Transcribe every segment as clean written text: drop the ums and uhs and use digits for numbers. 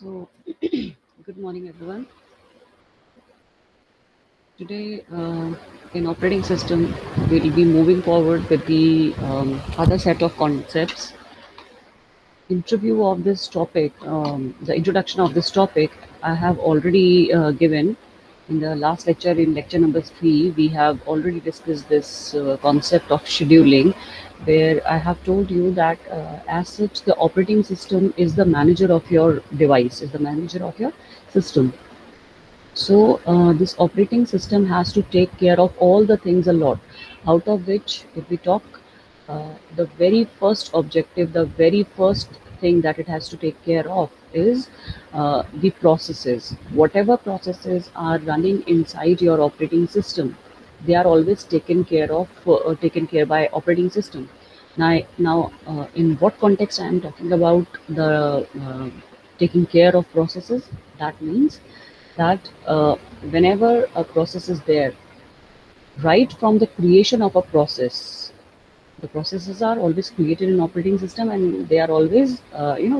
So, good morning, everyone. Today, in operating system, we'll be moving forward with the other set of concepts. Interview of this topic, the introduction of this topic, I have already given in the last lecture. In lecture number 3, we have already discussed this concept of scheduling, where I have told you that as such, the operating system is the manager of your device, is the manager of your system. So this operating system has to take care of all the things a lot, out of which, if we talk, the very first objective, the very first thing that it has to take care of is the processes. Whatever processes are running inside your operating system, they are always taken care by operating system. Now, in what context I am talking about the taking care of processes? That means that whenever a process is there, right from the creation of a process, the processes are always created in operating system, and they are always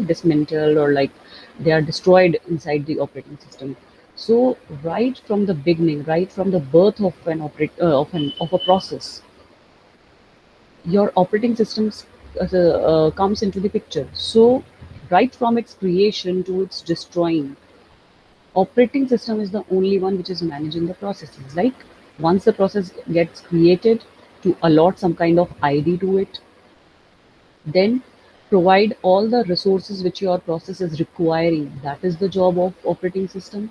dismantled, or like they are destroyed inside the operating system. So right from the beginning, right from the birth of of a process, your operating systems comes into the picture. So right from its creation to its destroying, operating system is the only one which is managing the processes. Like, once the process gets created, to allot some kind of ID to it, then provide all the resources which your process is requiring. That is the job of operating system.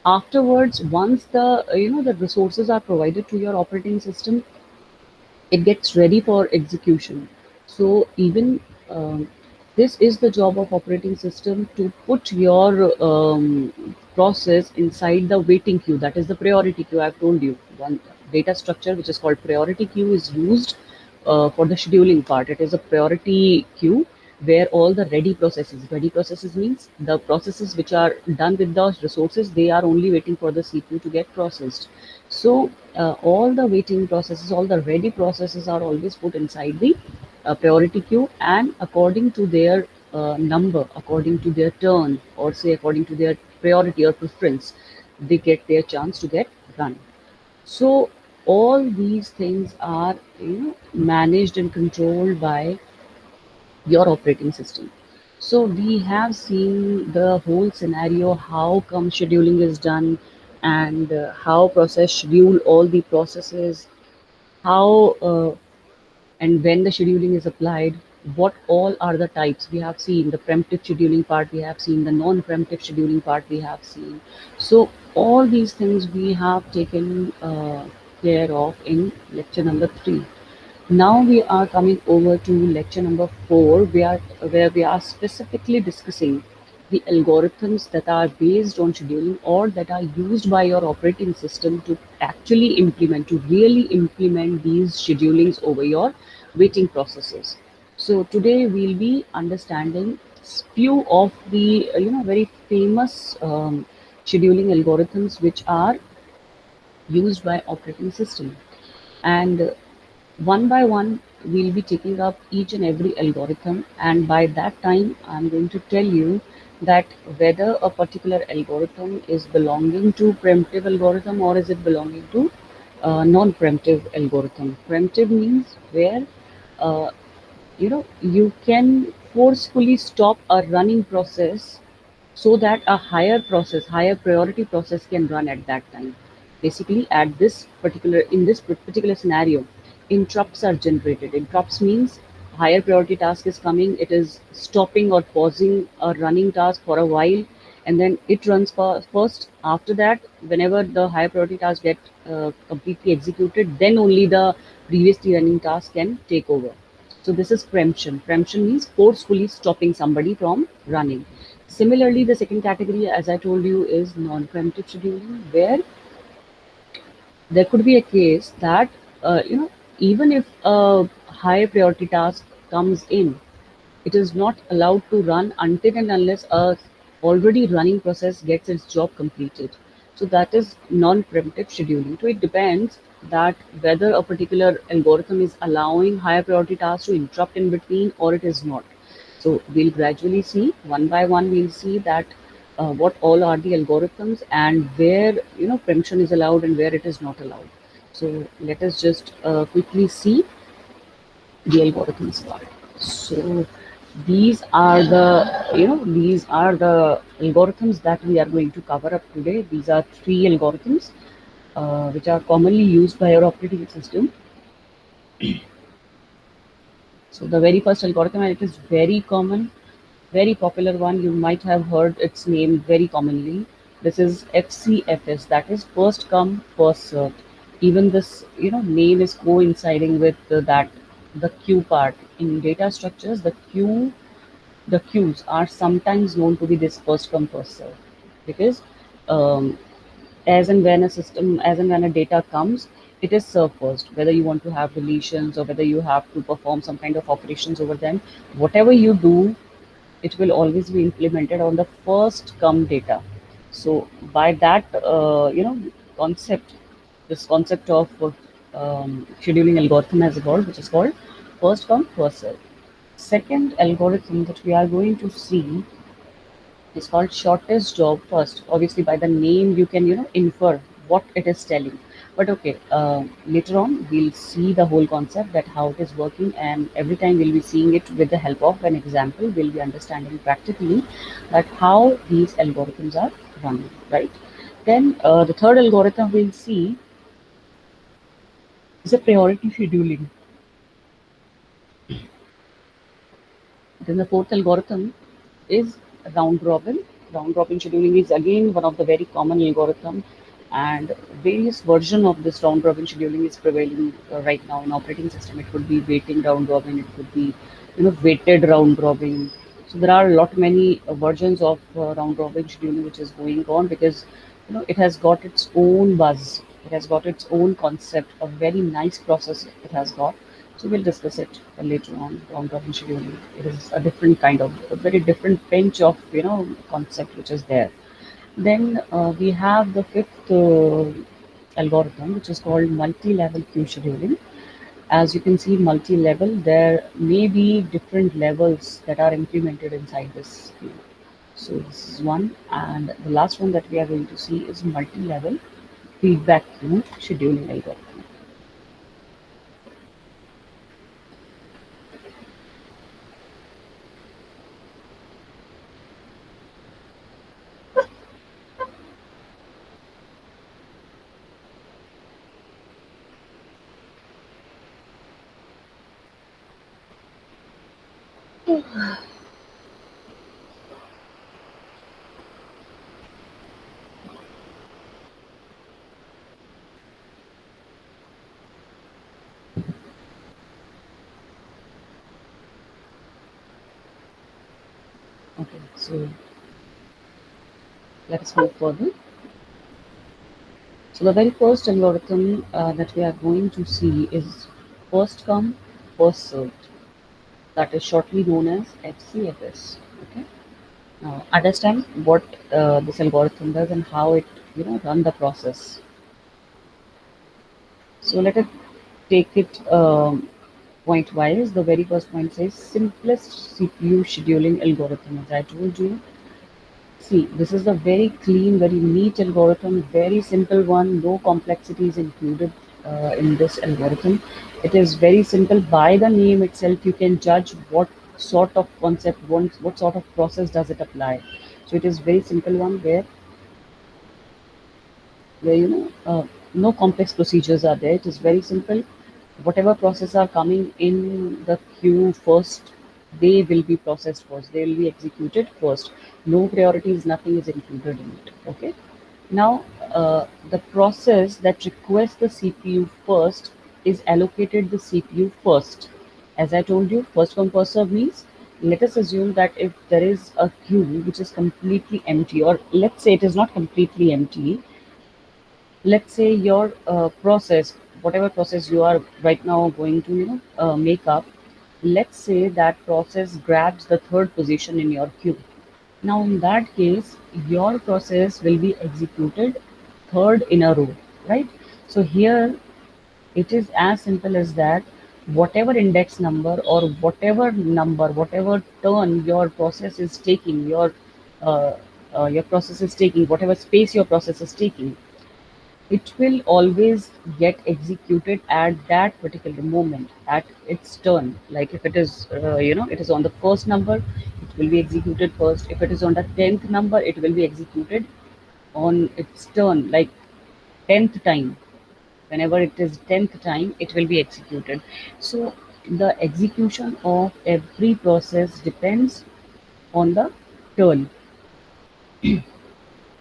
Afterwards, once the resources are provided to your operating system, it gets ready for execution. So even this is the job of operating system, to put your process inside the waiting queue. That is the priority queue. I've told you one data structure which is called priority queue is used for the scheduling part. It is a priority queue where all the ready processes means the processes which are done with those resources, they are only waiting for the CPU to get processed. So all the waiting processes, all the ready processes are always put inside the priority queue, and according to their number, according to their turn, or say according to their priority or preference, they get their chance to get run. So all these things are managed and controlled by your operating system. So we have seen the whole scenario, how come scheduling is done, and how process schedule all the processes, how and when the scheduling is applied, what all are the types. We have seen the preemptive scheduling part, we have seen the non-preemptive scheduling part, we have seen. So all these things we have taken care of in lecture number 3. Now we are coming over to lecture number 4, where we are specifically discussing the algorithms that are based on scheduling, or that are used by your operating system to actually implement, to really implement these schedulings over your waiting processes. So today we'll be understanding few of the very famous scheduling algorithms which are used by operating system. And one by one, we'll be taking up each and every algorithm, and by that time, I'm going to tell you that whether a particular algorithm is belonging to preemptive algorithm, or is it belonging to non-preemptive algorithm. Preemptive means where uh, you can forcefully stop a running process, so that a higher priority process can run at that time. Basically, at this particular in this particular scenario, interrupts are generated. Interrupts means higher priority task is coming, it is stopping or pausing a running task for a while, and then it runs first. After that, whenever the higher priority task get completely executed, then only the previously running task can take over. So this is preemption. Preemption means forcefully stopping somebody from running. Similarly, the second category, as I told you, is non-preemptive scheduling, where there could be a case that even if a high priority task comes in, it is not allowed to run until and unless a already running process gets its job completed. So that is non-preemptive scheduling. So it depends that whether a particular algorithm is allowing higher priority tasks to interrupt in between, or it is not. So we'll gradually see, one by one, we'll see that what all are the algorithms and where preemption is allowed and where it is not allowed. So let us just quickly see the algorithms part. So these are the algorithms that we are going to cover up today. These are three algorithms which are commonly used by our operating system. So the very first algorithm, and it is very common, very popular one. You might have heard its name very commonly. This is FCFS, that is first come, first served. Even this, name is coinciding with that the queue part in data structures. The queues are sometimes known to be this first come, first served, because um, as and when a data comes, it is served first. Whether you want to have deletions or whether you have to perform some kind of operations over them, whatever you do, it will always be implemented on the first come data. So by that, concept, this concept of scheduling algorithm has evolved, which is called first come, first serve. Second algorithm that we are going to see is called shortest job first. Obviously, by the name, you can infer what it is telling. But okay, later on we'll see the whole concept that how it is working, and every time we'll be seeing it with the help of an example. We'll be understanding practically that how these algorithms are running, right? Then the third algorithm we'll see is a priority scheduling. Then the fourth algorithm is round robin. Round robin scheduling is again one of the very common algorithm, and various version of this round robin scheduling is prevailing right now in operating system. It could be waiting round robin, it could be weighted round robin. So there are a lot many versions of round robin scheduling which is going on, because it has got its own buzz, it has got its own concept, a very nice process it has got. So we'll discuss it later on. Round robin scheduling. It is a different kind of, a very different pinch of concept which is there. Then we have the fifth algorithm, which is called multi-level queue scheduling. As you can see, multi-level, there may be different levels that are implemented inside this queue. So this is one, and the last one that we are going to see is multi-level feedback queue scheduling algorithm. Okay, so let's move further. So the very first algorithm that we are going to see is first come, first served. That is shortly known as FCFS. Okay. Now understand what this algorithm does and how it run the process. So let us take it point wise. The very first point says simplest CPU scheduling algorithm. As I told you, see, this is a very clean, very neat algorithm, very simple one, no complexities included in this algorithm. It is very simple. By the name itself, you can judge what sort of concept, what sort of process does it apply. So it is very simple one where no complex procedures are there. It is very simple. Whatever process are coming in the queue first, they will be processed first. They will be executed first. No priorities, nothing is included in it. Okay. Now, the process that requests the CPU first is allocated the CPU first. As I told you, first come first serve means, let us assume that if there is a queue which is completely empty, or let's say it is not completely empty, let's say your process, whatever process you are right now going to make up, let's say that process grabs the third position in your queue. Now in that case, your process will be executed third in a row, right? So here it is as simple as that. Whatever index number or whatever number, whatever turn your process is taking, your uh, your process is taking, whatever space your process is taking, it will always get executed at that particular moment, at its turn. Like if it is, it is on the first number, it will be executed first. If it is on the 10th number, it will be executed on its turn, like 10th time. Whenever it is 10th time, it will be executed. So the execution of every process depends on the turn,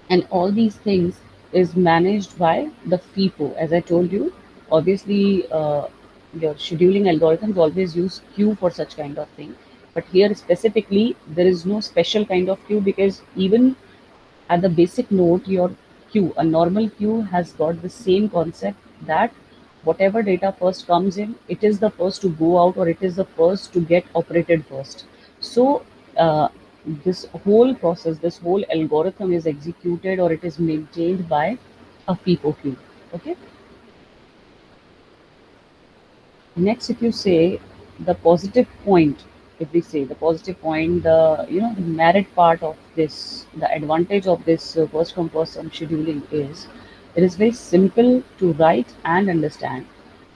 and all these things is managed by the FIFO. As I told you, obviously, your scheduling algorithms always use queue for such kind of thing, but here specifically there is no special kind of queue, because even at the basic note, your queue, a normal queue, has got the same concept, that whatever data first comes in, it is the first to go out, or it is the first to get operated first. So this whole process, this whole algorithm is executed, or it is maintained by a FIFO queue. Okay. Next, if you say the positive point, if we say the positive point, the merit part of this, the advantage of this first come first served scheduling is, it is very simple to write and understand.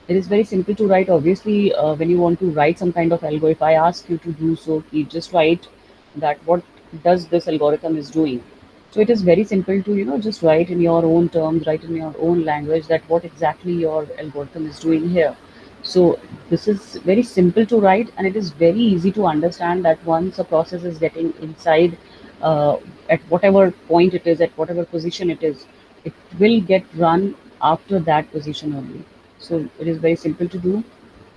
It is very simple to write. Obviously, when you want to write some kind of algo, if I ask you to do so, you just write that what does this algorithm is doing. So it is very simple to just write in your own terms, write in your own language, that what exactly your algorithm is doing here. So this is very simple to write, and it is very easy to understand that once a process is getting inside, uh, at whatever point it is, at whatever position it is, it will get run after that position only. So it is very simple to do.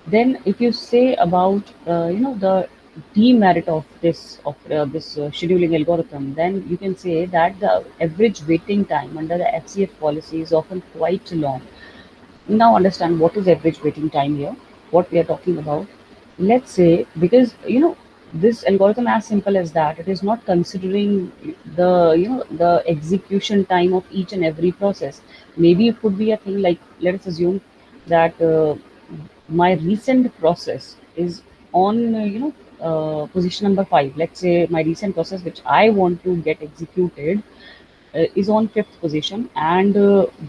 Then, if you say about the demerit of this scheduling algorithm, then you can say that the average waiting time under the FCF policy is often quite long. Now understand what is average waiting time here, what we are talking about. Let's say, because this algorithm, as simple as that, it is not considering the execution time of each and every process. Maybe it could be a thing like, let us assume that my recent process is on position number 5. Let's say my recent process which I want to get executed is on fifth position, and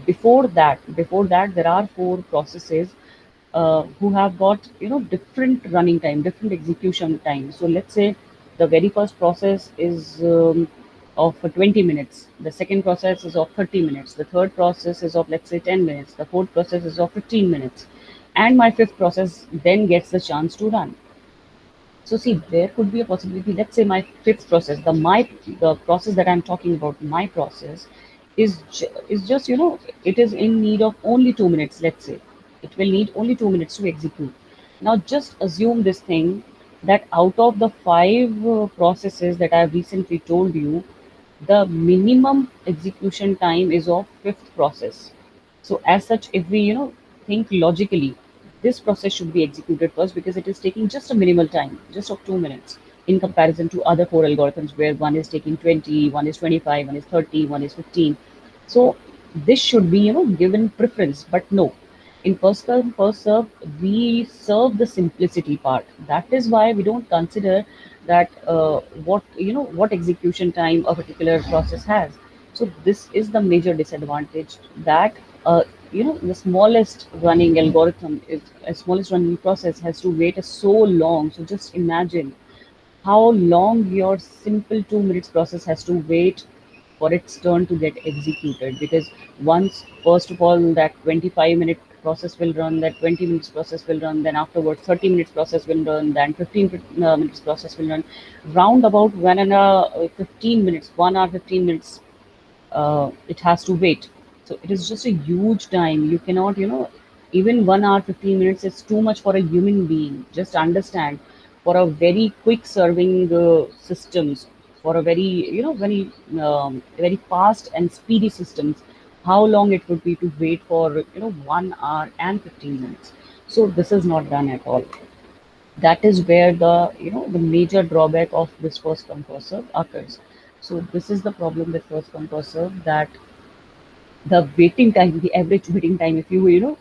before that there are four processes who have got different running time, different execution time. So let's say the very first process is of 20 minutes, the second process is of 30 minutes, the third process is of, let's say, 10 minutes, the fourth process is of 15 minutes, and my fifth process then gets the chance to run. So see, there could be a possibility. Let's say my fifth process, the process that I'm talking about, my process is just it is in need of only 2 minutes. Let's say it will need only 2 minutes to execute. Now just assume this thing, that out of the five processes that I've recently told you, the minimum execution time is of fifth process. So as such, if we think logically, this process should be executed first, because it is taking just a minimal time, just of 2 minutes, in comparison to other four algorithms where one is taking 20, one is 25, one is 30, one is 15. So this should be given preference, but no. In first come first serve, we serve the simplicity part. That is why we don't consider that what execution time a particular process has. So this is the major disadvantage, that uh, the smallest running algorithm is a smallest running process has to wait so long. So just imagine how long your simple 2 minutes process has to wait for its turn to get executed. Because once, first of all, that 25-minute process will run, that 20 minutes process will run, then afterwards 30 minutes process will run, then 15 minutes process will run, round about 15 minutes, 1 hour 15 minutes, it has to wait. So it is just a huge time. You cannot, even 1 hour 15 minutes is too much for a human being. Just understand, for a very quick serving systems, for a very very fast and speedy systems, how long it would be to wait for 1 hour and 15 minutes. So this is not done at all. That is where the major drawback of this first come first serve occurs. So this is the problem with first come first serve, that the waiting time, the average waiting time, if you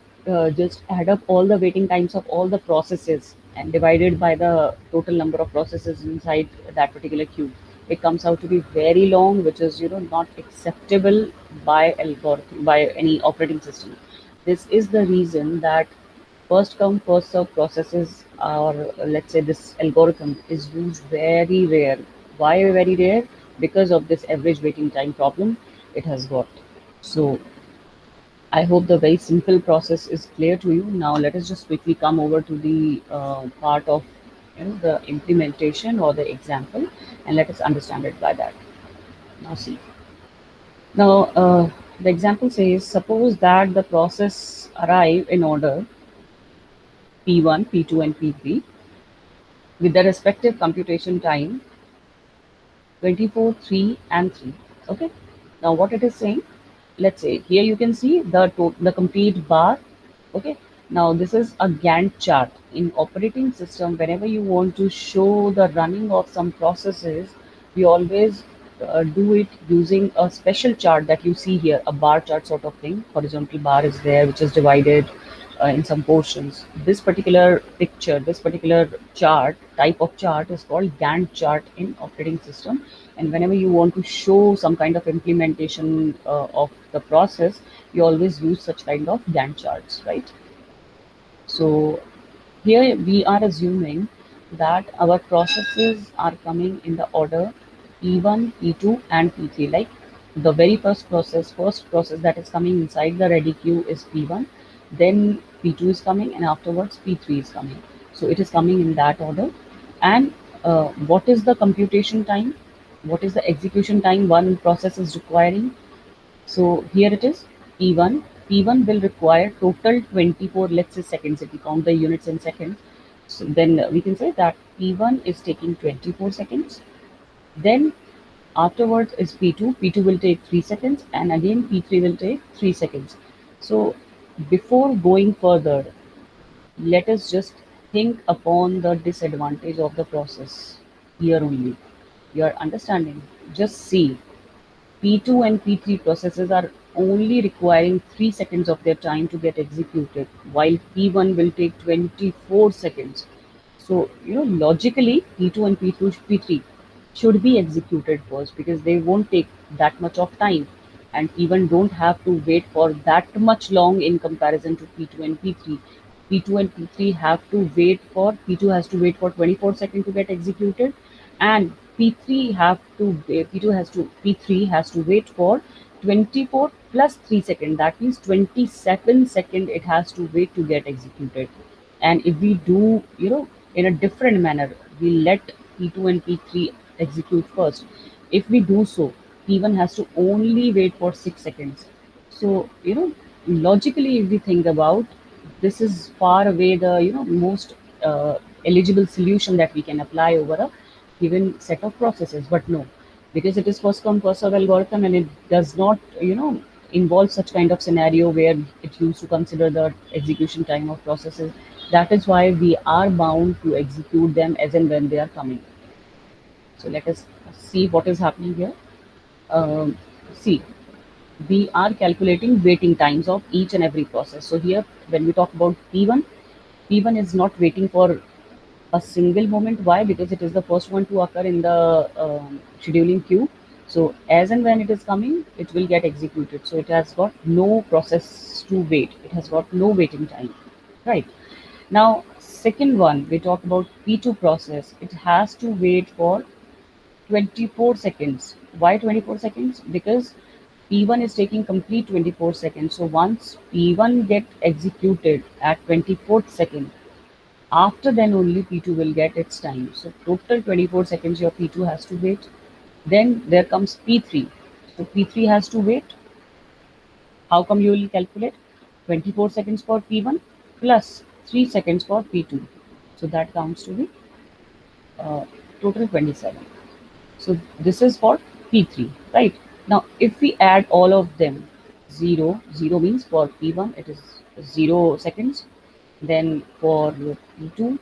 just add up all the waiting times of all the processes and divided by the total number of processes inside that particular queue, it comes out to be very long, which is not acceptable by algorithm, by any operating system. This is the reason that first come first serve processes, or let's say this algorithm is used very rare. Why very rare? Because of this average waiting time problem it has got. So I hope the very simple process is clear to you. Now let us just quickly come over to the part of the implementation or the example, and let us understand it by that. Now see. Now the example says, suppose that the process arrive in order P1, P2, and P3 with the respective computation time 24, 3, and 3. Okay. Now what it is saying, let's say here you can see the complete bar. Okay. Now this is a Gantt chart. In operating system, whenever you want to show the running of some processes, we always do it using a special chart that you see here, a bar chart sort of thing. Horizontal bar is there, which is divided in some portions. This particular picture, this particular chart, type of chart is called Gantt chart in operating system. And whenever you want to show some kind of implementation of the process, you always use such kind of Gantt charts, right? So here we are assuming that our processes are coming in the order P1, P2, and P3. Like the very first process that is coming inside the ready queue is P1, then P2 is coming, and afterwards P3 is coming. So it is coming in that order. And what is the computation time? What is the execution time one process is requiring? So here it is, P1. P1 will require total 24, let's say seconds, if we count the units in seconds. So then we can say that P1 is taking 24 seconds. Then afterwards is P2. P2 will take 3 seconds, and again P3 will take 3 seconds. So before going further, let us just think upon the disadvantage of the process here only. You are understanding? Just see. P2 and P3 processes are only requiring 3 seconds of their time to get executed, while P1 will take 24 seconds. So, logically, P2 and P3 should be executed first because they won't take that much of time, and P1 don't have to wait for that much long in comparison to P2 and P3. P2 and P3 have to wait for P2 has to wait for 24 seconds to get executed, and P3 has to wait for 24 plus 3 seconds. That means 27 seconds it has to wait to get executed. And if we do, in a different manner, we let P2 and P3 execute first. If we do so, P1 has to only wait for 6 seconds. So, logically, if we think about, this is far away the most eligible solution that we can apply over a given set of processes. But no, because it is first come first serve algorithm, and it does not involve such kind of scenario where it used to consider the execution time of processes. That is why we are bound to execute them as and when they are coming. So let us see what is happening here. See, we are calculating waiting times of each and every process. So here, when we talk about P1, P1 is not waiting for a single moment. Why? Because it is the first one to occur in the scheduling queue. So as and when it is coming, it will get executed. So it has got no process to wait. It has got no waiting time, right? Now, second one, we talk about P2 process. It has to wait for 24 seconds. Why 24 seconds? Because P1 is taking complete 24 seconds. So once P1 get executed at 24th second, after then only P2 will get its time. So total 24 seconds your P2 has to wait. Then there comes P3. So P3 has to wait. How come you will calculate? 24 seconds for P1 plus 3 seconds for P2. So that counts to be uh, total 27. So this is for P3, right? Now, if we add all of them, 0 means for P1 it is 0 seconds, then for P2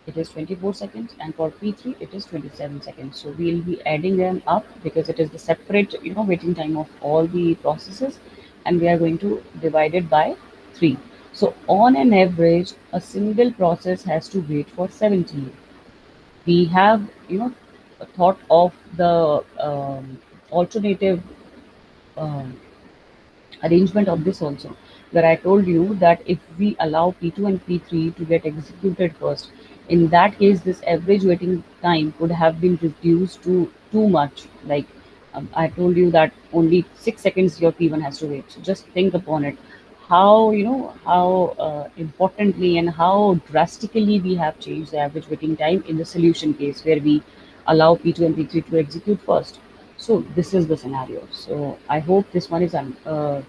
it is 24 seconds, and for P3 it is 27 seconds. So we'll be adding them up because it is the separate waiting time of all the processes, and we are going to divide it by 3. So on an average, a single process has to wait for 17. We have thought of the alternative um, arrangement of this also, where I told you that if we allow P2 and P3 to get executed first, in that case, this average waiting time could have been reduced to too much. Like I told you that only 6 seconds your P1 has to wait. So just think upon it. How how importantly and how drastically we have changed the average waiting time in the solution case where we allow P2 and P3 to execute first. So this is the scenario. So I hope this one is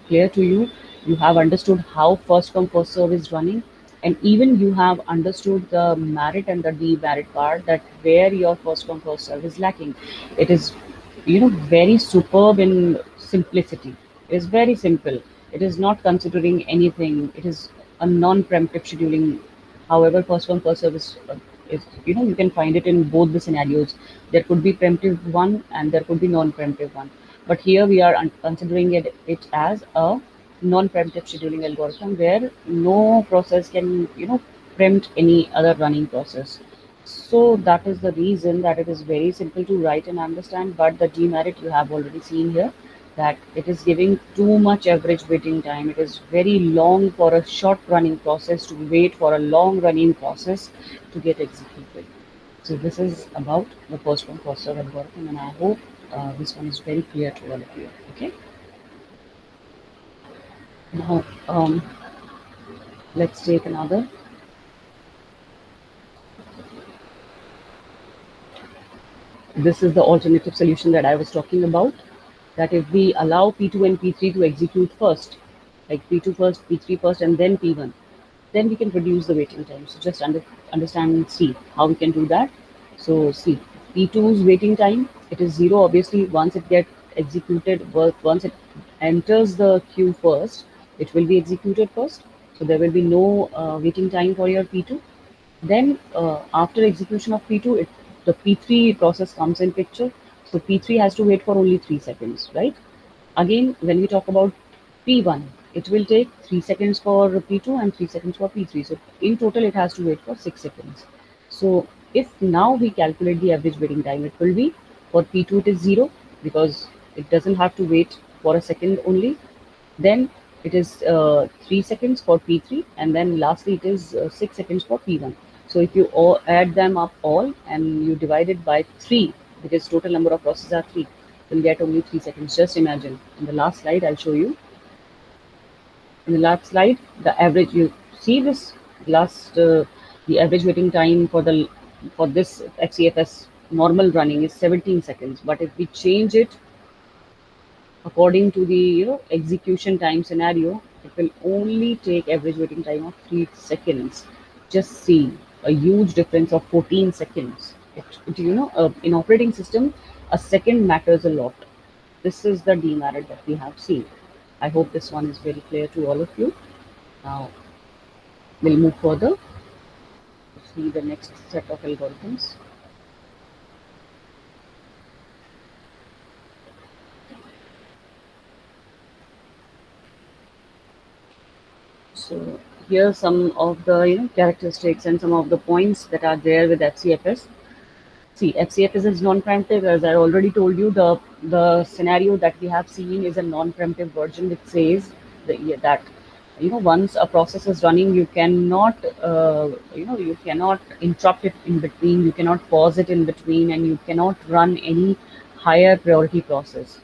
clear to you. You have understood how first come first serve is running, and even you have understood the merit and the demerit part, that where your first come first serve is lacking. It is very superb in simplicity. It is very simple. It is not considering anything. It is a non-preemptive scheduling. However, first come first service is, you can find it in both the scenarios. There could be preemptive one and there could be non-preemptive one. But here we are considering it as a non-preemptive scheduling algorithm where no process can preempt any other running process. So that is the reason that it is very simple to write and understand, but the demerit you have already seen here, that it is giving too much average waiting time. It is very long for a short running process to wait for a long running process to get executed. So this is about the first one, first serve algorithm, and I hope this one is very clear to all of you. Okay. Now let's take another. This is the alternative solution that I was talking about. That if we allow P2 and P3 to execute first, like P2 first, P3 first, and then P1, then we can reduce the waiting time. So just understand and see how we can do that. So see, P2's waiting time, it is zero. Obviously, once it gets executed, once it enters the queue first, it will be executed first. So there will be no waiting time for your P2. Then after execution of P2, the P3 process comes in picture. So P3 has to wait for only 3 seconds, right? Again, when we talk about P1, it will take 3 seconds for P2 and 3 seconds for P3. So in total, it has to wait for 6 seconds. So if now we calculate the average waiting time, it will be for P2 it is zero because it doesn't have to wait for a second only. Then it is 3 seconds for P3, and then lastly it is 6 seconds for P1. So if you all add them up all and you divide it by 3, because total number of processes are 3, you'll get only 3 seconds. Just imagine. In the last slide, I'll show you. In the last slide, the average, you see this last, the average waiting time for this FCFS normal running is 17 seconds. But if we change it according to the execution time scenario, it will only take average waiting time of 3 seconds. Just see a huge difference of 14 seconds. In operating system, a second matters a lot. This is the demerit that we have seen. I hope this one is very clear to all of you. Now we'll move further to see the next set of algorithms. So here are some of the characteristics and some of the points that are there with FCFS. See, FCFS is non-preemptive. As I already told you, the scenario that we have seen is a non-preemptive version, which says that once a process is running, you cannot you cannot interrupt it in between, you cannot pause it in between, and you cannot run any higher priority process.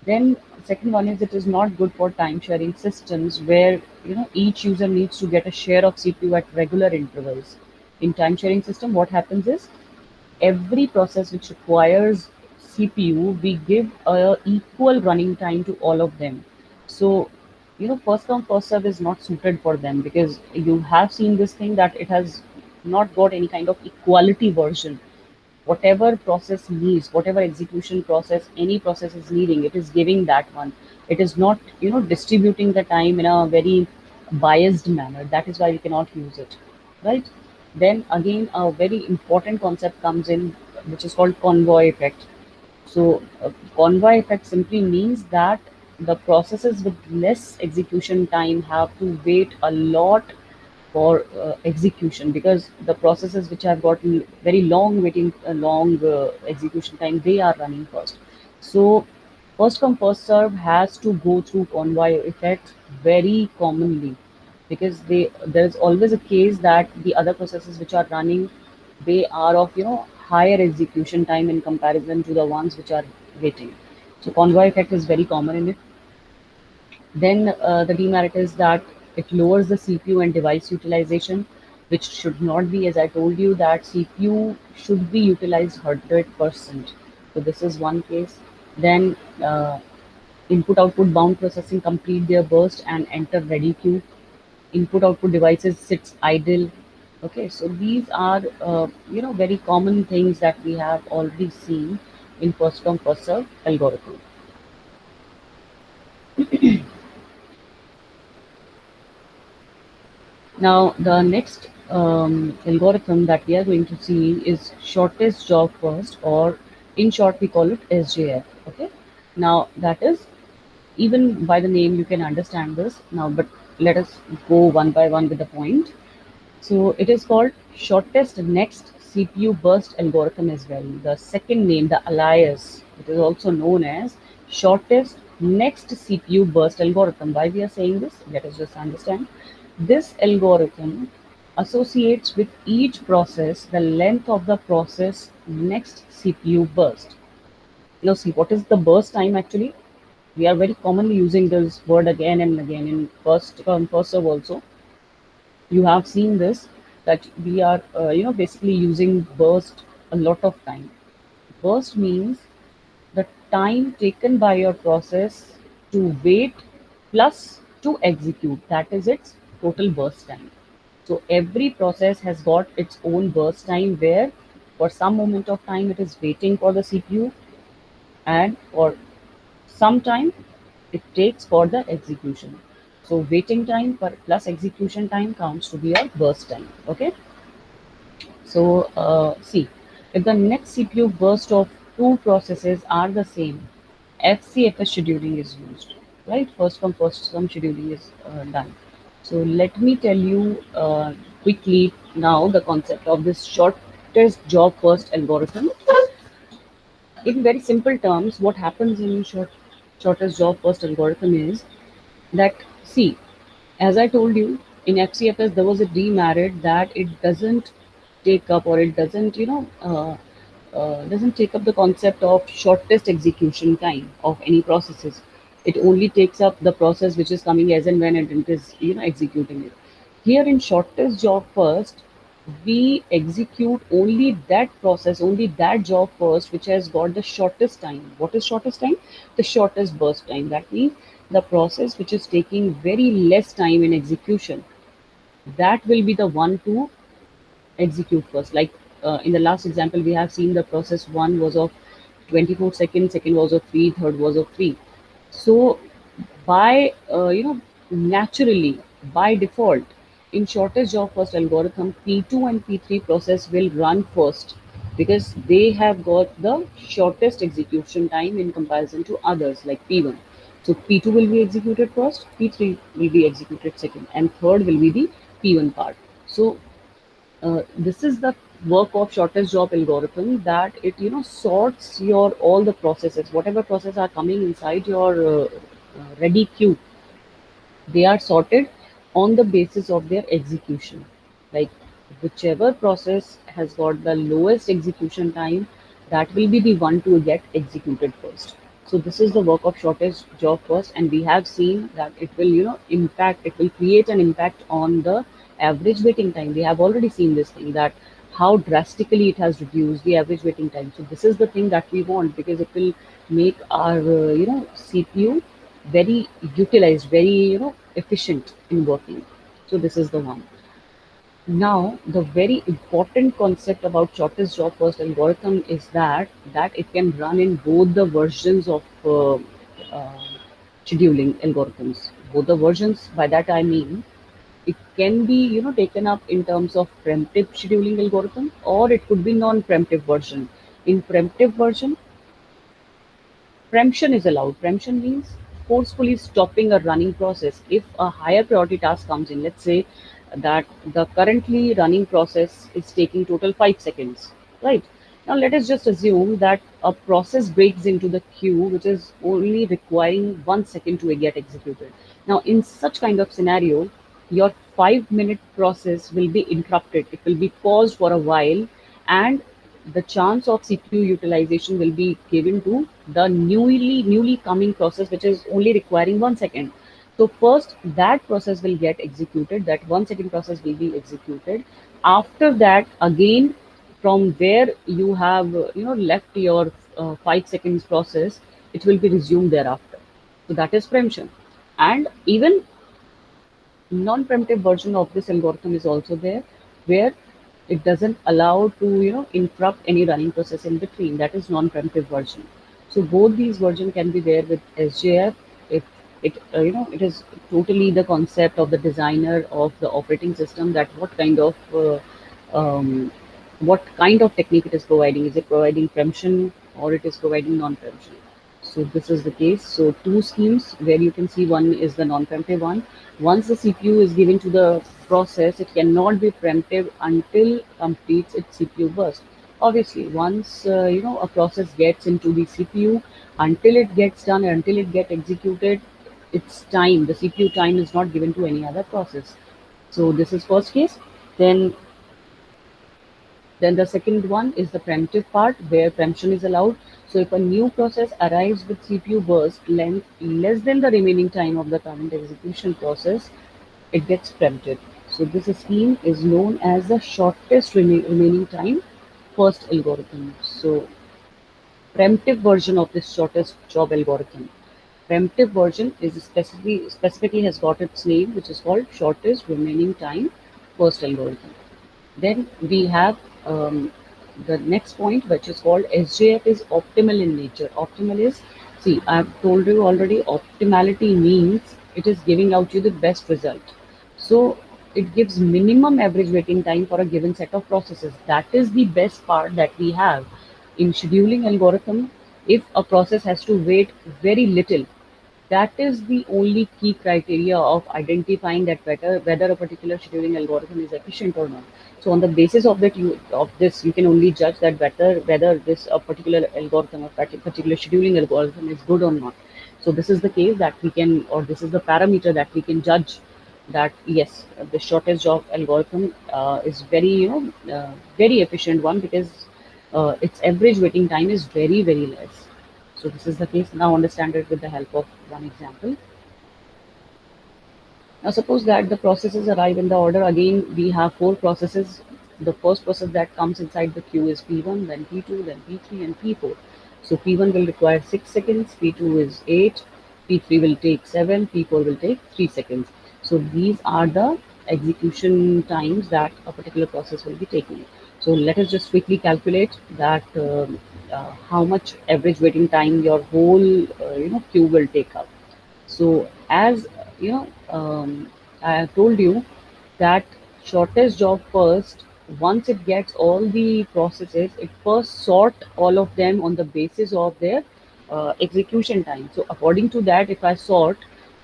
Then second one is, it is not good for time sharing systems where each user needs to get a share of CPU at regular intervals. In time sharing system, what happens is every process which requires CPU, we give a equal running time to all of them. So first come first serve is not suited for them, because you have seen this thing that it has not got any kind of equality version. Whatever process needs, whatever execution process any process is needing, it is giving that one. It is not distributing the time in a very biased manner. That is why we cannot use it, right? Then again, a very important concept comes in, which is called convoy effect. So convoy effect simply means that the processes with less execution time have to wait a lot for execution, because the processes which have got very long waiting, long execution time, they are running first. So first come first serve has to go through convoy effect very commonly, because there's always a case that the other processes which are running, they are of higher execution time in comparison to the ones which are waiting. So convoy effect is very common in it. Then the demerit is that it lowers the CPU and device utilization, which should not be, as I told you, that CPU should be utilized 100%. So this is one case. Then input output bound processing complete their burst and enter ready queue. Input output devices sits idle. Okay, so these are very common things that we have already seen in first come first serve algorithm. Now, the next algorithm that we are going to see is shortest job first, or in short, we call it SJF. Okay. Now, that is, even by the name, you can understand this. Now, but let us go one by one with the point. So it is called shortest next CPU burst algorithm as well. The second name, the alias, it is also known as shortest next CPU burst algorithm. Why we are saying this? Let us just understand. This algorithm associates with each process the length of the process next CPU burst. Now see, what is the burst time actually? We are very commonly using this word again and again in first come first serve also. You have seen this, that we are basically using burst a lot of time. Burst means the time taken by your process to wait plus to execute. That is its total burst time. So every process has got its own burst time, where for some moment of time it is waiting for the CPU, and for some time it takes for the execution. So waiting time plus execution time counts to be your burst time. Okay. So see, if the next CPU burst of two processes are the same, FCFS scheduling is used, right? First come first serve scheduling is done. So let me tell you quickly now the concept of this shortest job first algorithm. In very simple terms, what happens in shortest job first algorithm is that, see, as I told you, in FCFS there was a demerit that it doesn't take up, or it doesn't doesn't take up the concept of shortest execution time of any processes. It only takes up the process which is coming as and when it is executing it. Here in shortest job first, we execute only that process, only that job first, which has got the shortest time. What is shortest time? The shortest burst time. That means the process which is taking very less time in execution, that will be the one to execute first. Like in the last example, we have seen the process one was of 24 seconds, second was of 3, third was of 3. So by naturally, by default, in shortest job first algorithm, P2 and P3 process will run first, because they have got the shortest execution time in comparison to others like P1. So P2 will be executed first, P3 will be executed second, and third will be the P1 part. So this is the work of shortest job algorithm, that it sorts your all the processes, whatever process are coming inside your ready queue, they are sorted on the basis of their execution. Like whichever process has got the lowest execution time, that will be the one to get executed first. So this is the work of shortest job first, and we have seen that it will impact, it will create an impact on the average waiting time. We have already seen this thing, that how drastically it has reduced the average waiting time. So this is the thing that we want, because it will make our CPU very utilized, very efficient in working. So this is the one. Now the very important concept about shortest job first algorithm is that it can run in both the versions of uh, scheduling algorithms. Both the versions, by that I mean, it can be taken up in terms of preemptive scheduling algorithm, or it could be non-preemptive version. In preemptive version, preemption is allowed. Preemption means forcefully stopping a running process. If a higher priority task comes in, let's say that the currently running process is taking total 5 seconds, right? Now let us just assume that a process breaks into the queue which is only requiring 1 second to get executed. Now in such kind of scenario, your 5 minute process will be interrupted. It will be paused for a while, and the chance of CPU utilization will be given to the newly coming process which is only requiring 1 second. So first that process will get executed, that 1 second process will be executed. After that, again, from where you have left your 5 seconds process, it will be resumed thereafter. So that is preemption. And even non-preemptive version of this algorithm is also there, where it doesn't allow to interrupt any running process in between. That is non-preemptive version. So both these version can be there with SJF. If it it is totally the concept of the designer of the operating system, that um, what kind of technique it is providing. Is it providing preemption or it is providing non-preemption? So this is the case. So two schemes where you can see, one is the non-preemptive one. Once the CPU is given to the process, it cannot be preemptive until completes its CPU burst. Obviously, once a process gets into the CPU, until it gets done, until it gets executed, its time, the CPU time, is not given to any other process. So this is first case. Then the second one is the preemptive part, where preemption is allowed. So if a new process arrives with CPU burst length less than the remaining time of the current execution process, it gets preempted. So this scheme is known as the shortest remaining time first algorithm. So preemptive version of this shortest job algorithm. Preemptive version is specifically has got its name, which is called shortest remaining time first algorithm. Then we have the next point, which is called SJF is optimal in nature. Optimal is, see, I've told you already, optimality means it is giving out you the best result. So it gives minimum average waiting time for a given set of processes. That is the best part that we have in scheduling algorithm. If a process has to wait very little, that is the only key criteria of identifying that whether a particular scheduling algorithm is efficient or not. So on the basis of this, you can only judge that whether this a particular algorithm, a particular scheduling algorithm is good or not. So this is the case that we can, or this is the parameter that we can judge that yes, the shortest job algorithm is very very efficient one, because its average waiting time is very less. So this is the case. Now understand it with the help of one example. Now suppose that the processes arrive in the order. Again, we have four processes. The first process that comes inside the queue is P1, then P2, then P3, and P4. So P1 will require 6 seconds, P2 is 8, P3 will take 7, P4 will take 3 seconds. So these are the execution times that a particular process will be taking. So let us just quickly calculate that how much average waiting time your whole queue will take up. So as you know, I have told you that shortest job first, once it gets all the processes, it first sort all of them on the basis of their execution time. So according to that, if I sort,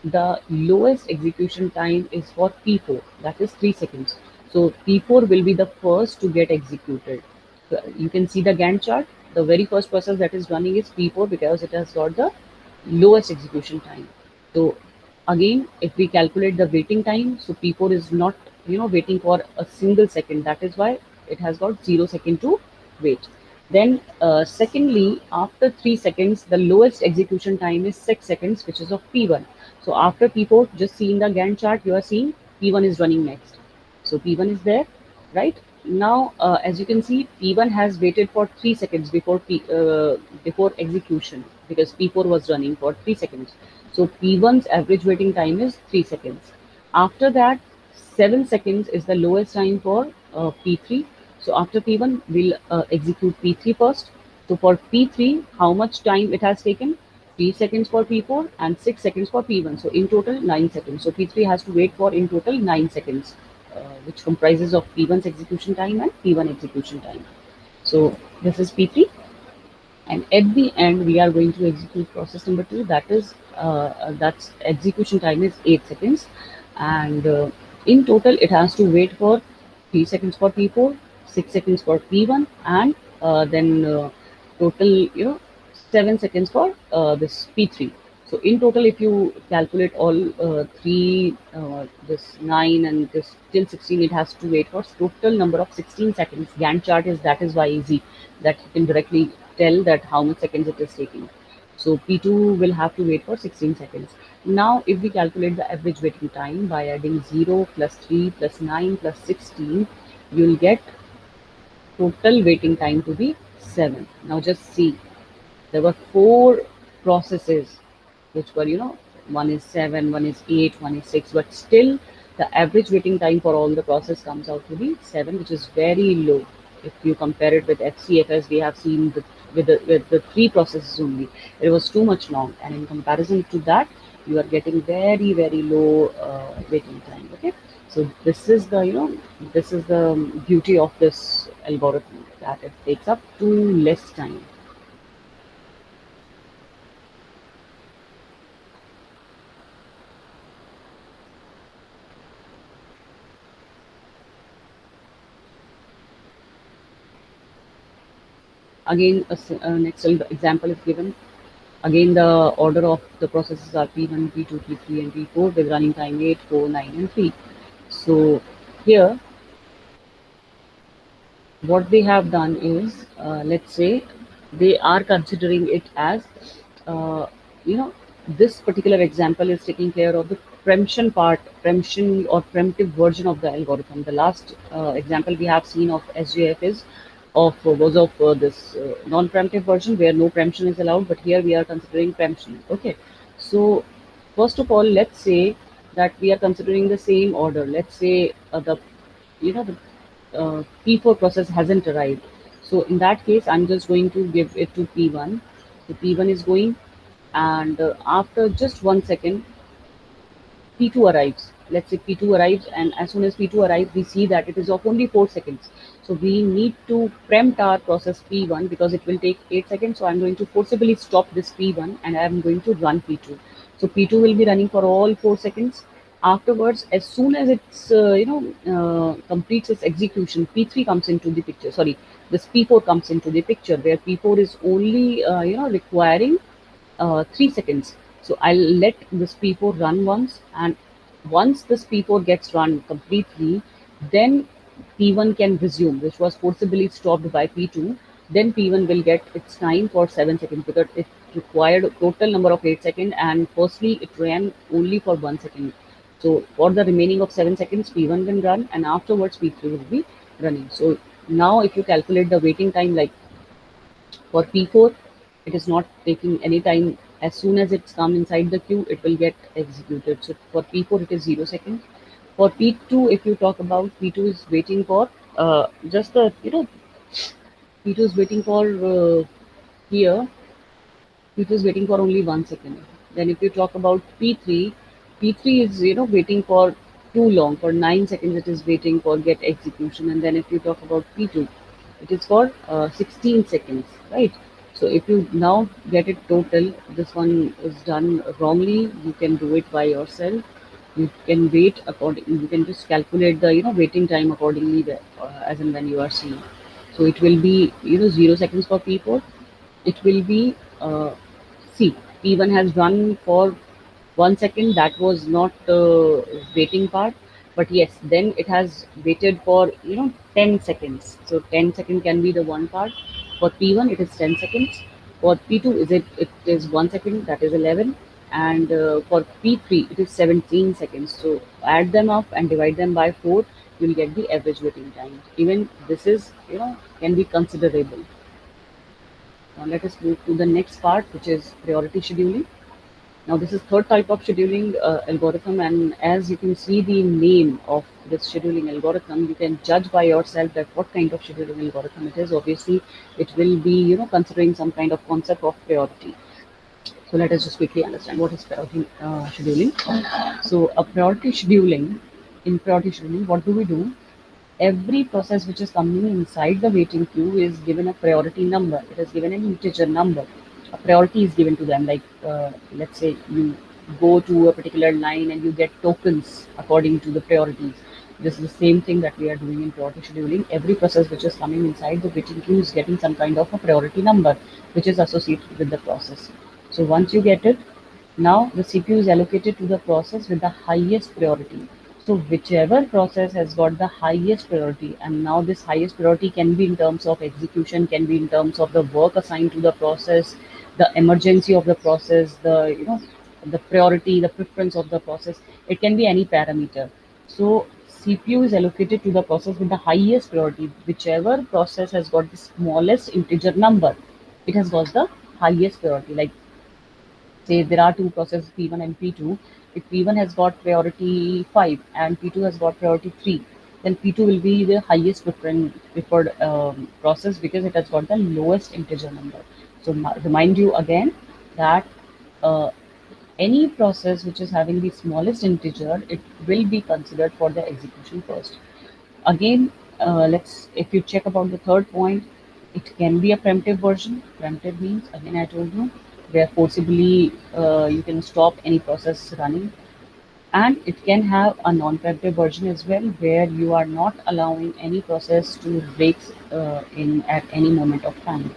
the lowest execution time is for P4, that is 3 seconds. So P4 will be the first to get executed. So you can see the Gantt chart. The very first process that is running is P4 because it has got the lowest execution time. So again, if we calculate the waiting time, so P4 is not waiting for a single second. That is why it has got 0 second to wait. Then secondly, after 3 seconds, the lowest execution time is 6 seconds, which is of P1. So after P4, just see in the Gantt chart, you are seeing P1 is running next. So P1 is there, right? Now, as you can see, P1 has waited for 3 seconds before execution, because P4 was running for 3 seconds. So P1's average waiting time is 3 seconds. After that, 7 seconds is the lowest time for P3. So after P1, we'll execute P3 first. So for P3, how much time it has taken? 3 seconds for P4 and 6 seconds for P1. So in total, 9 seconds. So P3 has to wait for in total 9 seconds, which comprises of P1's execution time and P1 execution time. So this is P3. And at the end, we are going to execute process number 2. That's execution time is 8 seconds. And In total, it has to wait for 3 seconds for P4, 6 seconds for P1, and then total, 7 seconds for this P3. So in total, if you calculate all three, this 9 and this till 16, it has to wait for total number of 16 seconds. Gantt chart is that is why easy that you can directly tell that how much seconds it is taking. So P2 will have to wait for 16 seconds. Now, if we calculate the average waiting time by adding 0 plus 3 plus 9 plus 16, you'll get total waiting time to be 7. Now, just see, there were four processes which were, one is 7, one is 8, one is 6, but still the average waiting time for all the process comes out to be 7, which is very low. If you compare it with FCFS, we have seen with the three processes only, it was too much long, and in comparison to that, you are getting very very low waiting time. Okay, so this is the beauty of this algorithm, that it takes up to less time. Again, next example is given. Again, the order of the processes are P1, P2, P3, and P4 with running time 8, 4, 9, and 3. So here, what they have done is, let's say, they are considering it as, uh, you know, this particular example is taking care of the preemption or preemptive version of the algorithm. The last example we have seen of SJF is was of this non-preemptive version where no preemption is allowed, but here we are considering preemption. Okay, so first of all, let's say that we are considering the same order. Let's say the P4 process hasn't arrived. So in that case, I'm just going to give it to P1. So P1 is going, and after just 1 second, P2 arrives. Let's say P2 arrives, and as soon as P2 arrives, we see that it is of only 4 seconds. So we need to preempt our process P1 because it will take 8 seconds. So I'm going to forcibly stop this P1 and I'm going to run P2. So P2 will be running for all 4 seconds. Afterwards, as soon as it's completes its execution, P3 comes into the picture. Sorry, this P4 comes into the picture where P4 is only requiring 3 seconds. So I'll let this P4 run once, and once this P4 gets run completely, then P1 can resume, which was forcibly stopped by P2. Then P1 will get its time for 7 seconds because it required a total number of 8 seconds, and firstly it ran only for 1 second. So for the remaining of 7 seconds, P1 will run, and afterwards P3 will be running. So now if you calculate the waiting time, like for P4, it is not taking any time. As soon as it's come inside the queue, it will get executed. So for P4, it is 0 seconds. For P2, if you talk about P2 is waiting for just the P2 is waiting for here it is waiting for only 1 second. Then if you talk about P3, P3 is waiting for too long. For 9 seconds, it is waiting for get execution. And then if you talk about P2, it is for 16 seconds, right? So if you now get it total, this one is done wrongly. You can do it by yourself. You can wait according. You can just calculate the waiting time accordingly, as and when you are seeing. So it will be 0 seconds for P4. It will be see, P1 has run for 1 second. That was not waiting part, but yes, then it has waited for 10 seconds. So 10 second can be the one part. For P1, it is 10 seconds. For P2, it is 1 second. That is 11. And for P3, it is 17 seconds. So add them up and divide them by 4. You'll get the average waiting time. Even this is can be considerable. Now let us move to the next part, which is priority scheduling. Now this is third type of scheduling algorithm, and as you can see the name of this scheduling algorithm, you can judge by yourself that what kind of scheduling algorithm it is. Obviously, it will be considering some kind of concept of priority. So let us just quickly understand what is priority scheduling. So a priority scheduling, what do we do? Every process which is coming inside the waiting queue is given a priority number. It is given an integer number. A priority is given to them. Like let's say go to a particular line and you get tokens according to the priorities. This is the same thing that we are doing in priority scheduling. Every process which is coming inside the waiting queue is getting some kind of a priority number which is associated with the process. So once you get it, now the CPU is allocated to the process with the highest priority. So whichever process has got the highest priority, and now this highest priority can be in terms of execution, can be in terms of the work assigned to the process, the emergency of the process, the priority, the preference of the process. It can be any parameter. So CPU is allocated to the process with the highest priority. Whichever process has got the smallest integer number, it has got the highest priority. Like say there are two processes P1 and P2. If P1 has got priority 5 and P2 has got priority 3, then P2 will be the highest preferred process because it has got the lowest integer number. So remind you again that uh, any process which is having the smallest integer, it will be considered for the execution first. Again, let's if you check about the third point, it can be a preemptive version. Preemptive means, again, I told you, where forcibly you can stop any process running, and it can have a non-preemptive version as well, where you are not allowing any process to break in at any moment of time.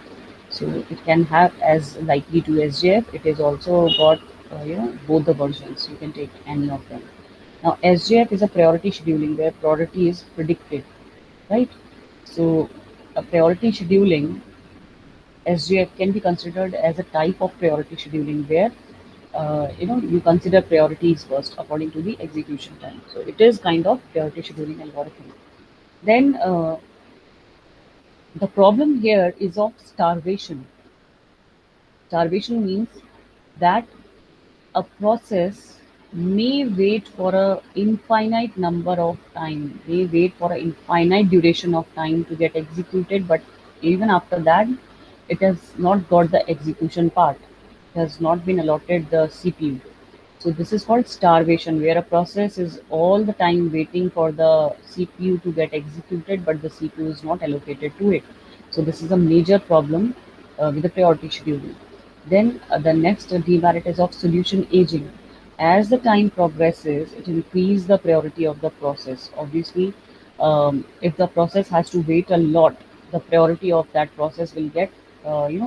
So it can have as likely to SJF. It is also got both the versions. You can take any of them. Now SJF is a priority scheduling where priority is predicted, right? So a priority scheduling SJF can be considered as a type of priority scheduling where you consider priorities first according to the execution time. So it is kind of priority scheduling algorithm. Then the problem here is of starvation. Starvation means that a process may wait for a infinite number of time, may wait for an infinite duration of time to get executed, but even after that, it has not got the execution part. It has not been allotted the CPU. So this is called starvation, where a process is all the time waiting for the CPU to get executed, but the CPU is not allocated to it. So this is a major problem with the priority scheduling. Then the next demerit is of solution aging. As the time progresses, it increases the priority of the process. Obviously, if the process has to wait a lot, the priority of that process will get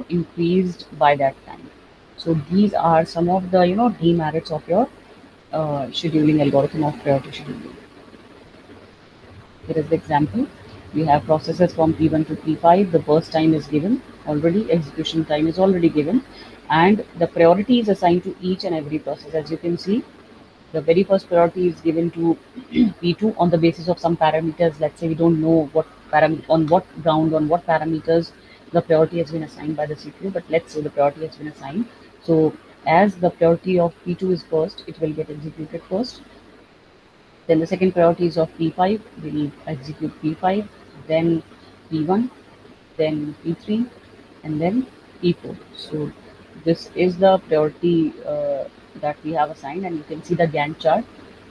increased by that time. So these are some of the demerits of your scheduling algorithm of priority scheduling. Here is the example. We have processes from P1 to P5. The burst time is given already, execution time is already given, and the priority is assigned to each and every process. As you can see, the very first priority is given to P2 on the basis of some parameters. Let's say we don't know on what ground, on what parameters the priority has been assigned by the CPU, but let's say the priority has been assigned. So as the priority of P2 is first, it will get executed first. Then the second priority is of P5, we'll execute P5, then P1, then P3, and then P4. So this is the priority that we have assigned, and you can see the Gantt chart,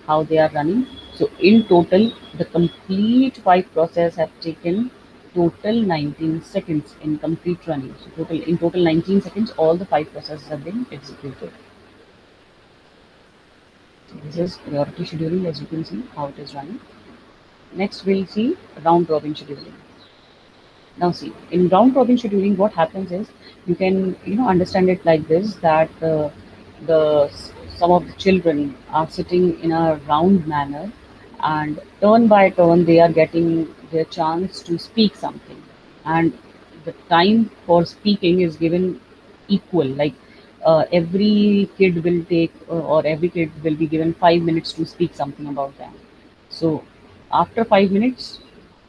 how they are running. So in total, the complete five process have taken total 19 seconds in complete running. So in total 19 seconds, all the five processes have been executed. So this is priority scheduling, as you can see how it is running. Next, we'll see round robin scheduling. Now, see, in round robin scheduling, what happens is you can understand it like this, that the some of the children are sitting in a round manner, and turn by turn they are getting their chance to speak something, and the time for speaking is given equal. Like every kid will take or every kid will be given 5 minutes to speak something about them. So after 5 minutes,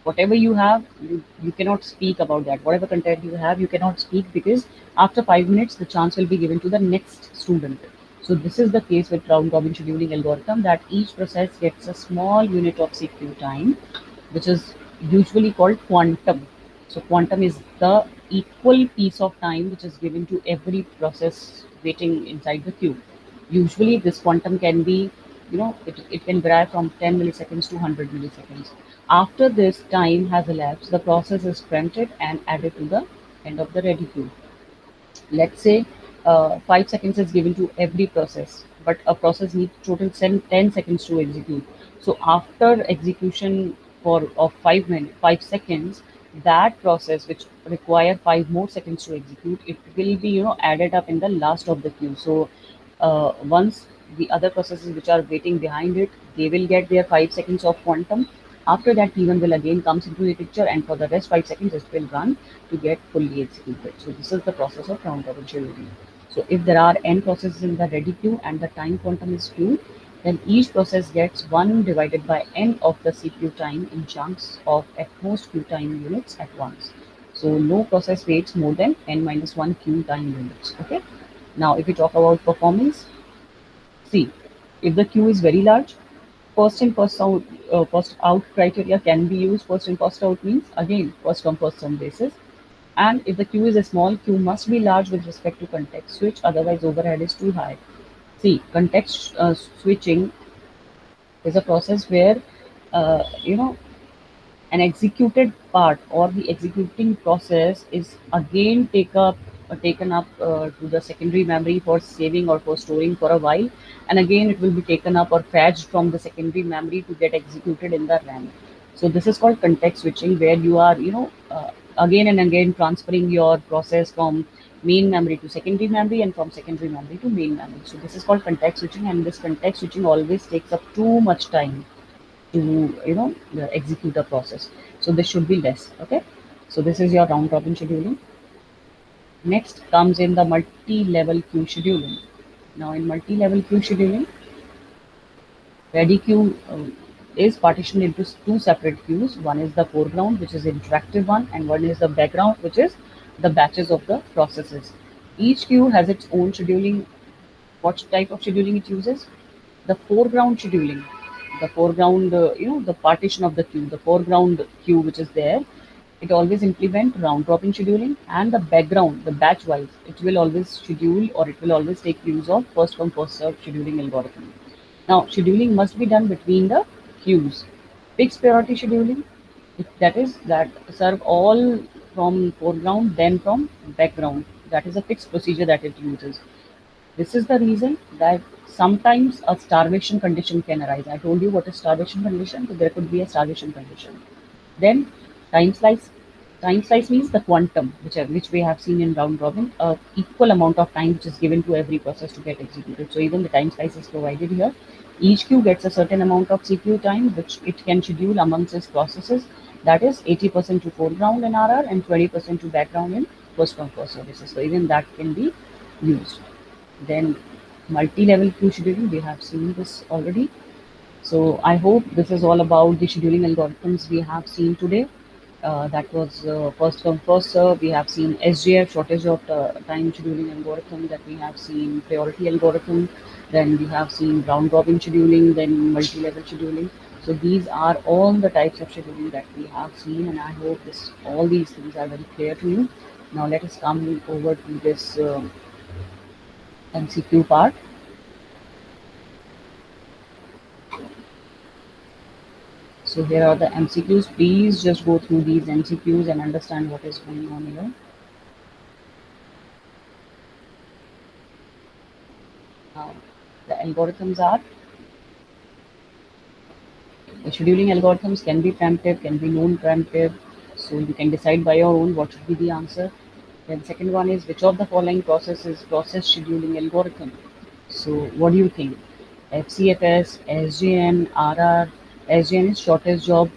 whatever you have, you cannot speak about that. Whatever content you have, you cannot speak, because after 5 minutes, the chance will be given to the next student. So this is the case with round robin scheduling algorithm, that each process gets a small unit of CPU time, which is usually called quantum. So quantum is the equal piece of time which is given to every process waiting inside the queue. Usually this quantum can be, it can vary from 10 milliseconds to 100 milliseconds. After this time has elapsed, the process is preempted and added to the end of the ready queue. Let's say 5 seconds is given to every process. but a process needs total 10 seconds to execute. So after execution for of 5 minutes, 5 seconds, that process which require 5 more seconds to execute, it will be added up in the last of the queue. So once the other processes which are waiting behind it, they will get their 5 seconds of quantum. After that, T1 will again comes into the picture, and for the rest 5 seconds, it will run to get fully executed. So this is the process of round robin scheduling. So if there are n processes in the ready queue and the time quantum is q, then each process gets 1 divided by n of the CPU time in chunks of at most q time units at once. So no process waits more than n minus 1 q time units. Okay. Now, if we talk about performance, see, if the queue is very large, first out criteria can be used. First in, first out means again first come, first served basis. And if the queue is a small, queue must be large with respect to context switch, otherwise overhead is too high. See, context switching is a process where uh, you know an executed part or the executing process is again taken up to the secondary memory for saving or for storing for a while, and again it will be taken up or fetched from the secondary memory to get executed in the RAM. So this is called context switching, where you are again and again transferring your process from main memory to secondary memory and from secondary memory to main memory. So this is called context switching, and this context switching always takes up too much time to execute the process. So this should be less. Okay, so this is your round robin scheduling. Next comes in the multi-level queue scheduling. Now in multi-level queue scheduling, ready queue is partitioned into two separate queues. One is the foreground, which is the interactive one, and one is the background, which is the batches of the processes. Each queue has its own scheduling. What type of scheduling it uses? The foreground scheduling. The foreground, the partition of the queue, the foreground queue which is there, it always implement round robin scheduling, and the background, the batch wise, it will always schedule, or it will always take use of first come first served scheduling algorithm. Now, scheduling must be done between the queues. Fixed priority scheduling, that is that serve all from foreground, then from background. That is a fixed procedure that it uses. This is the reason that sometimes a starvation condition can arise. I told you what is starvation condition, so there could be a starvation condition. Then time slice. Time slice means the quantum, which we have seen in round robin, equal amount of time which is given to every process to get executed. So even the time slice is provided here. Each queue gets a certain amount of CPU time which it can schedule amongst its processes. That is 80% to foreground in RR and 20% to background in first come first services. So even that can be used. Then multi-level queue scheduling, we have seen this already. So I hope this is all about the scheduling algorithms we have seen today. That was first come first serve. We have seen SJF, shortage of time scheduling algorithm. That we have seen priority algorithm. Then we have seen round robin scheduling. Then multi-level scheduling. So these are all the types of scheduling that we have seen, and I hope this all these things are very clear to you. Now let us come over to this MCQ part. So here are the MCQs. Please just go through these MCQs and understand what is going on here. Now, the algorithms are, the scheduling algorithms can be preemptive, can be non-preemptive. So you can decide by your own what should be the answer. Then second one is, which of the following process is process scheduling algorithm? So what do you think? FCFS, SJN, RR. SJN is shortest job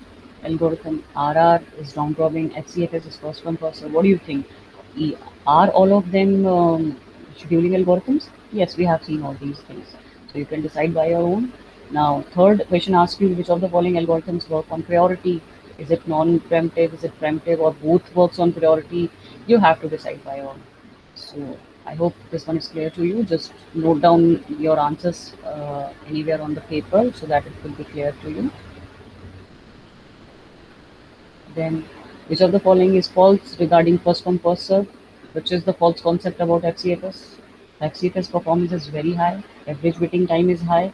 algorithm. RR is round robin. FCFS is first come first serve. What do you think? Are all of them scheduling algorithms? Yes, we have seen all these things. So you can decide by your own. Now, third question asks you, which of the following algorithms work on priority? Is it non-preemptive? Is it preemptive? Or both works on priority? You have to decide by your own. So I hope this one is clear to you. Just note down your answers anywhere on the paper so that it will be clear to you. Then, which of the following is false regarding first come first serve? Which is the false concept about FCFS? FCFS performance is very high. Average waiting time is high.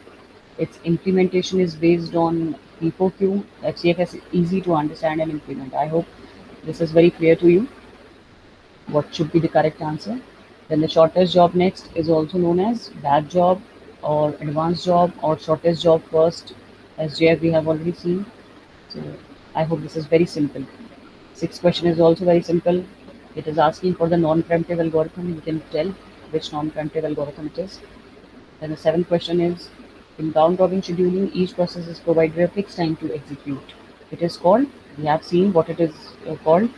Its implementation is based on PFOQ. FCFS is easy to understand and implement. I hope this is very clear to you. What should be the correct answer? Then the shortest job next is also known as bad job. or advanced job or shortest job first? SJF we have already seen. So I hope this is very simple. Sixth question is also very simple. It is asking for the non-preemptive algorithm. You can tell which non-preemptive algorithm it is. Then the seventh question is, in round robin scheduling, each process is provided a fixed time to execute. It is called, we have seen what it is called.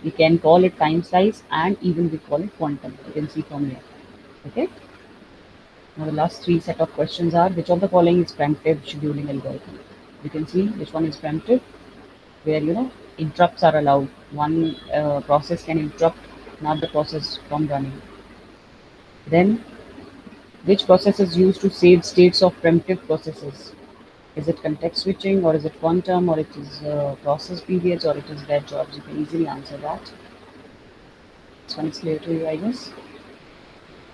We can call it time slice and even we call it quantum. You can see from here. Okay. Now the last three set of questions are, which of the following is preemptive scheduling algorithm? You can see which one is preemptive, where interrupts are allowed. One process can interrupt another process from running. Then, which process is used to save states of preemptive processes? Is it context switching, or is it quantum, or it is process periods, or it is dead jobs? You can easily answer that. This one is clear to you, I guess.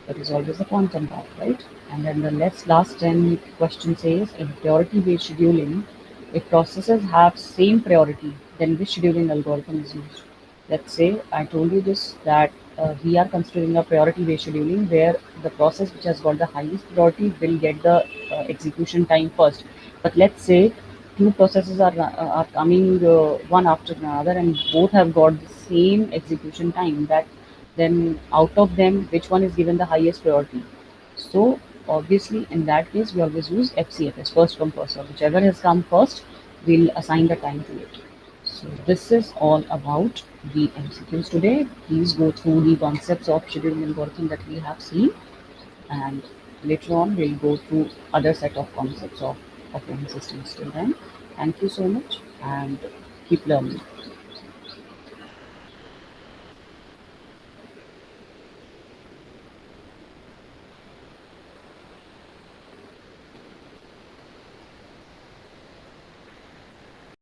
That is always the quantum part, right? And then the last 10 question says, in priority-based scheduling, if processes have same priority, then which scheduling algorithm is used? Let's say I told you this, that we are considering a priority-based scheduling where the process which has got the highest priority will get the execution time first. But let's say two processes are coming one after another and both have got the same execution time. That then out of them, which one is given the highest priority? So obviously in that case we always use FCFS, first come first serve. Whichever has come first, we'll assign the time to it. So this is all about the MCQs today. Please go through the concepts of scheduling algorithm that we have seen, and later on we'll go through other set of concepts of operating systems. Till then, thank you so much and keep learning.